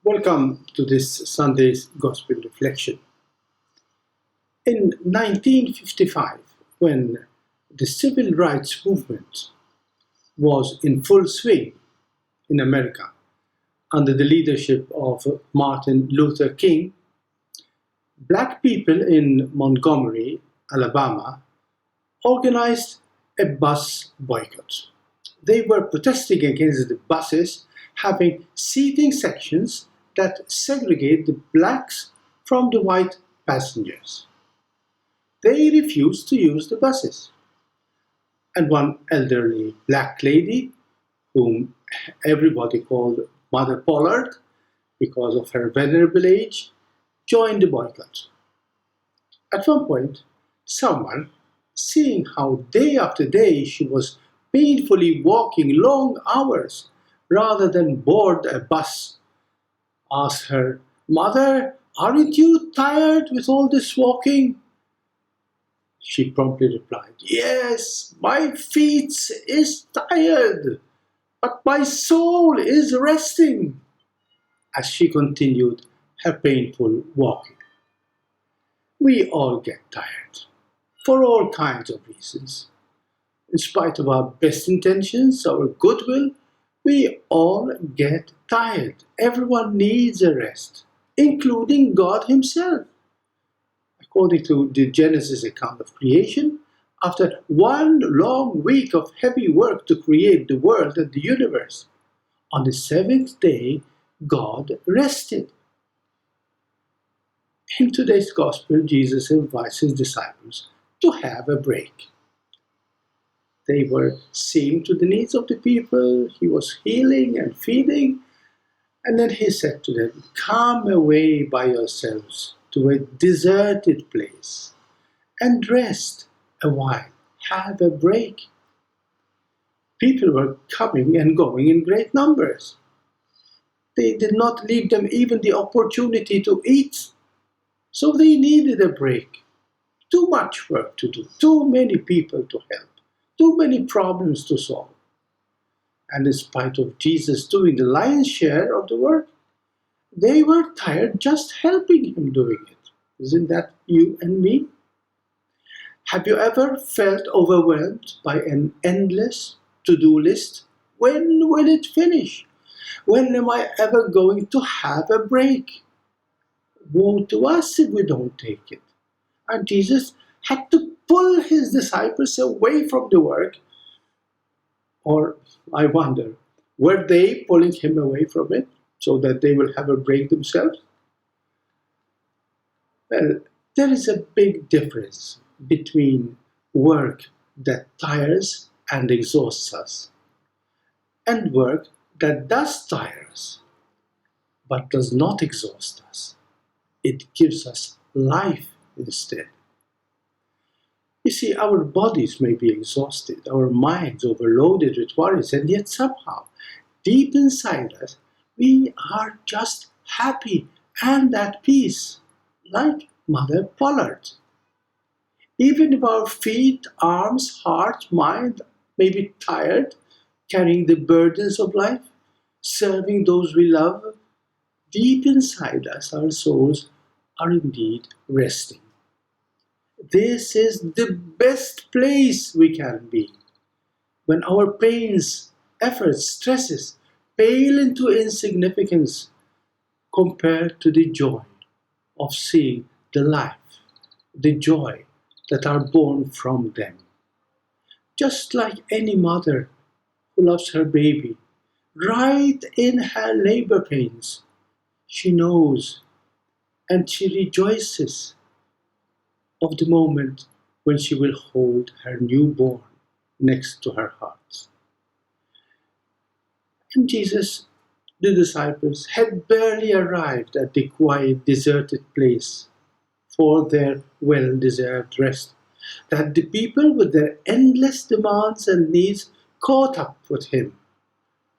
Welcome to this Sunday's Gospel Reflection. In 1955, when the civil rights movement was in full swing in America under the leadership of Martin Luther King, black people in Montgomery, Alabama, organized a bus boycott. They were protesting against the buses having seating sections that segregate the blacks from the white passengers. They refused to use the buses. And one elderly black lady, whom everybody called Mother Pollard because of her venerable age, joined the boycott. At one point, someone, seeing how day after day she was painfully walking long hours rather than board a bus, asked her, "Mother, aren't you tired with all this walking?" She promptly replied, "Yes, my feet is tired, but my soul is resting," as she continued her painful walking. We all get tired, for all kinds of reasons. In spite of our best intentions, our goodwill, we all get tired. Everyone needs a rest, including God Himself. According to the Genesis account of creation, after one long week of heavy work to create the world and the universe, on the seventh day, God rested. In today's Gospel, Jesus invites His disciples to have a break. They were seeing to the needs of the people, He was healing and feeding, and then He said to them, "Come away by yourselves to a deserted place and rest a while, have a break." People were coming and going in great numbers. They did not leave them even the opportunity to eat, so they needed a break. Too much work to do, too many people to help, too many problems to solve. And in spite of Jesus doing the lion's share of the work, they were tired just helping Him doing it. Isn't that you and me? Have you ever felt overwhelmed by an endless to-do list? When will it finish? When am I ever going to have a break? Woe to us if we don't take it. And Jesus had to pull His disciples away from the work. Or, I wonder, were they pulling Him away from it so that they will have a break themselves? Well, there is a big difference between work that tires and exhausts us and work that does tire us but does not exhaust us. It gives us life instead. You see, our bodies may be exhausted, our minds overloaded with worries, and yet somehow, deep inside us, we are just happy and at peace, like Mother Pollard. Even if our feet, arms, heart, mind may be tired, carrying the burdens of life, serving those we love, deep inside us, our souls are indeed resting. This is the best place we can be. When our pains, efforts, stresses pale into insignificance compared to the joy of seeing the life, the joy that are born from them. Just like any mother who loves her baby, right in her labor pains, she knows and she rejoices of the moment when she will hold her newborn next to her heart. And Jesus, the disciples, had barely arrived at the quiet, deserted place for their well deserved rest, that the people, with their endless demands and needs, caught up with Him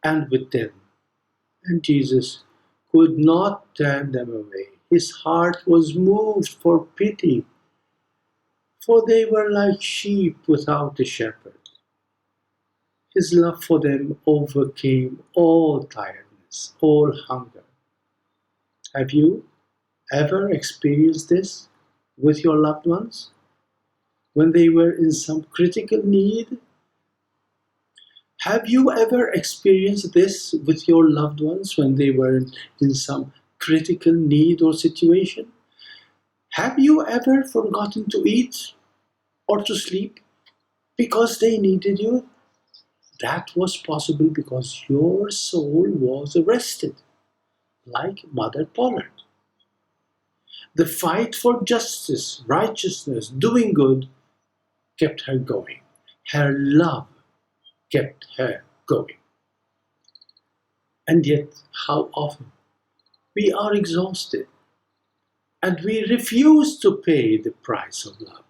and with them. And Jesus could not turn them away. His heart was moved for pity, for they were like sheep without a shepherd. His love for them overcame all tiredness, all hunger. Have you ever experienced this with your loved ones when they were in some critical need? Have you ever experienced this with your loved ones when they were in some critical need or situation? Have you ever forgotten to eat or to sleep because they needed you? That was possible because your soul was arrested, like Mother Pollard. The fight for justice, righteousness, doing good kept her going. Her love kept her going. And yet, how often we are exhausted and we refuse to pay the price of love.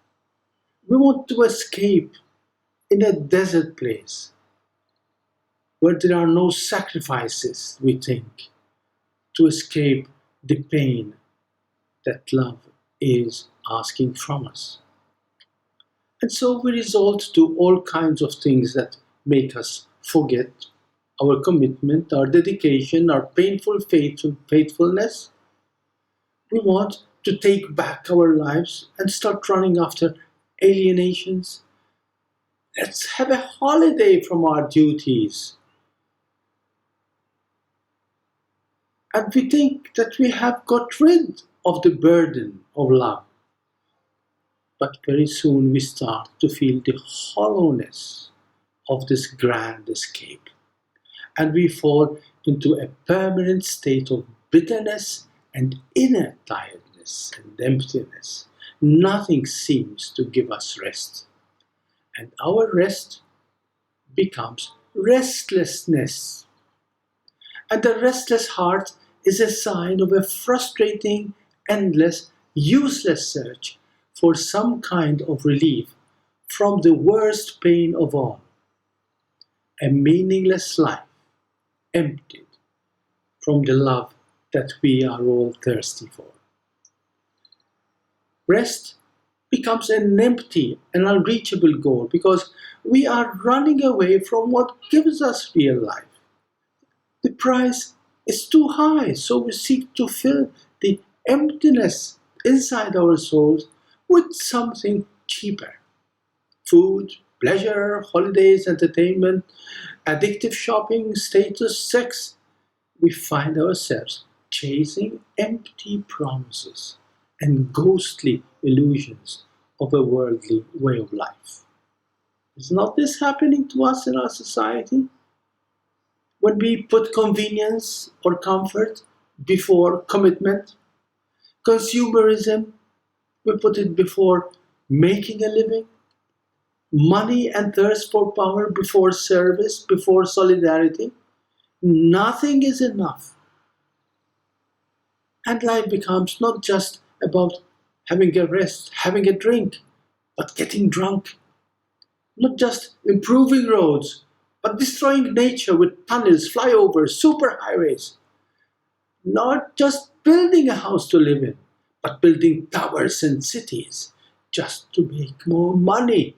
We want to escape in a desert place where there are no sacrifices, we think, to escape the pain that love is asking from us. And so we resort to all kinds of things that make us forget our commitment, our dedication, our painful faithfulness. We want to take back our lives and start running after alienations. Let's have a holiday from our duties. And we think that we have got rid of the burden of love. But very soon we start to feel the hollowness of this grand escape. And we fall into a permanent state of bitterness and inner tiredness and emptiness. Nothing seems to give us rest. And our rest becomes restlessness. And the restless heart is a sign of a frustrating, endless, useless search for some kind of relief from the worst pain of all, a meaningless life emptied from the love that we are all thirsty for. Rest becomes an empty and unreachable goal because we are running away from what gives us real life. The price is too high, so we seek to fill the emptiness inside our souls with something cheaper. Food, pleasure, holidays, entertainment, addictive shopping, status, sex. We find ourselves chasing empty promises and ghostly illusions of a worldly way of life. Is not this happening to us in our society? When we put convenience or comfort before commitment, consumerism, we put it before making a living, money and thirst for power before service, before solidarity, nothing is enough. And life becomes not just about having a rest, having a drink, but getting drunk. Not just improving roads, but destroying nature with tunnels, flyovers, superhighways. Not just building a house to live in, but building towers and cities just to make more money.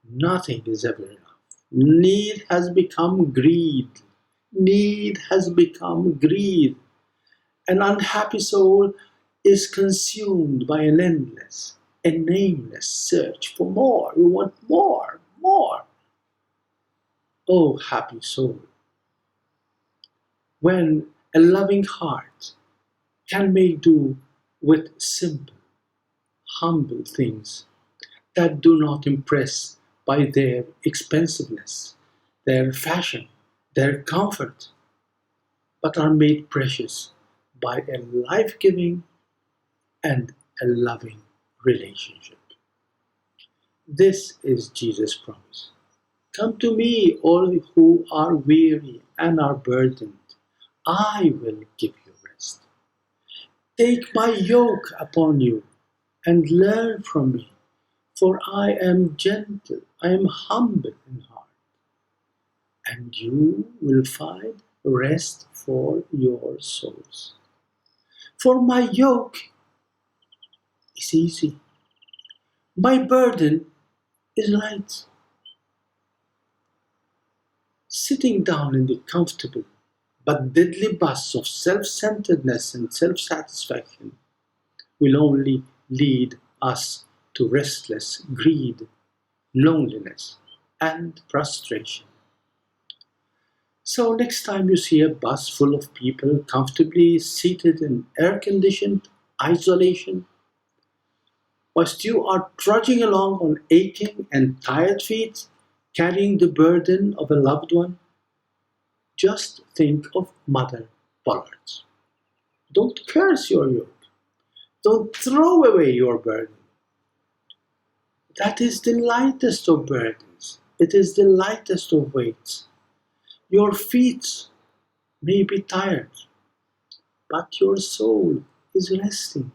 Nothing is ever enough. Need has become greed. Need has become greed. An unhappy soul is consumed by an endless, a nameless search for more. We want more, more. Oh, happy soul, when a loving heart can make do with simple, humble things that do not impress by their expensiveness, their fashion, their comfort, but are made precious by a life giving and a loving relationship. This is Jesus' promise. Come to me, all who are weary and are burdened. I will give you rest. Take my yoke upon you and learn from me, for I am gentle, I am humble in heart, and you will find rest for your souls. For my yoke is easy, my burden is light. Sitting down in the comfortable but deadly buzz of self-centeredness and self-satisfaction will only lead us to restless greed, loneliness, and frustration. So next time you see a bus full of people comfortably seated in air-conditioned isolation, whilst you are trudging along on aching and tired feet, carrying the burden of a loved one, just think of Mother Bollards. Don't curse your yoke. Don't throw away your burden. That is the lightest of burdens. It is the lightest of weights. Your feet may be tired, but your soul is resting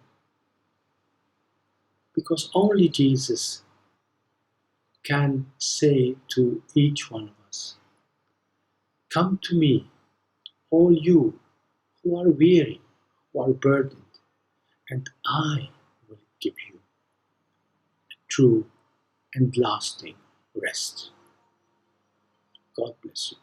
because only Jesus can say to each one of us, "Come to me, all you who are weary, who are burdened, and I will give you true and lasting rest." God bless you.